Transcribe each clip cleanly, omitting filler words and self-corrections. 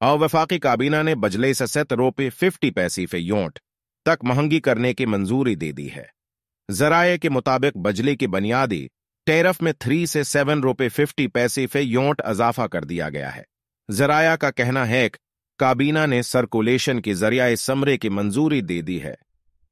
और वफाकी काबीना ने बजले से 7 रुपये 50 पैसे फी यूनिट तक महंगी करने की मंजूरी दे दी है। जराये के मुताबिक बजले की बुनियादी टैरिफ में 3 से 7 रुपये 50 पैसे फी यूनिट इजाफा कर दिया गया है। जराया का कहना है कि काबीना ने सर्कुलेशन के जरिए समरे की मंजूरी दे दी है।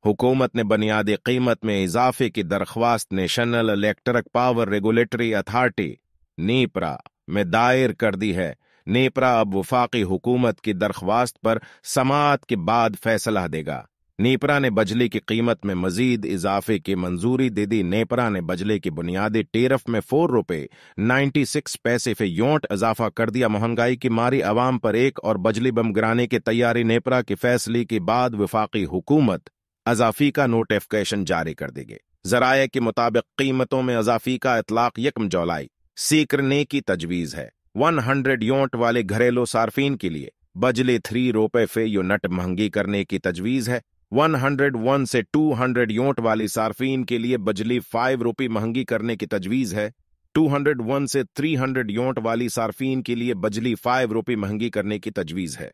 हुकूमत ने बुनियादी कीमत में इजाफे की दरख्वास्त national electric power regulatory authority NEPRA में दायर कर दी है। नेपरा अब वफाकी हुकूमत की दरख्वास्त पर समाअत के बाद फैसला देगा। नेपरा ने बजली की कीमत में मजीद इजाफे की मंजूरी दे दी। नेपरा ने बजली की बुनियादी टैरिफ में 4 रुपये 96 पैसे फी यूनिट इजाफा कर दिया। महंगाई की मारी अवाम पर एक और बजली बम गिराने की तैयारी। नेपरा के फैसले के बाद वफाकी हुकूमत अजाफी का नोटिफिकेशन जारी कर देगी। जराये के मुताबिक कीमतों में अजाफी का इतलाक 1 जुलाई से करने की तजवीज़ है। 100 यूनिट वाले घरेलू सार्फिन के लिए बजली 3 रुपये फी यूनिट महंगी करने की तजवीज़ है। 101 से 200 यूनिट वाली सार्फिन के लिए बजली 5 रुपये महंगी करने की तजवीज़ है। 201 से 300 यूनिट वाली सार्फिन के लिए बजली 5 रुपये महंगी करने की तजवीज़ है।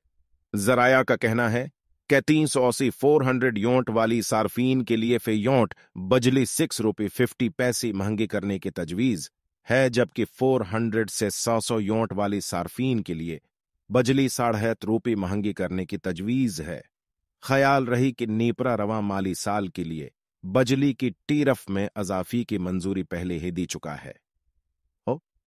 जराया का कहना है कि 300 से 400 यूनिट वाली सार्फिन के लिए फी यूनिट बजली 6 रुपये 50 पैसे महंगी करने की तजवीज़ है, जबकि 400 से 600 यूनिट वाली सार्फिन के लिए बजली 7.5 रुपये महंगी करने की तजवीज़ है। ख्याल रही कि नेपरा रवां माली साल के लिए बजली की टैरिफ में अजाफी की मंजूरी पहले ही दी चुका है।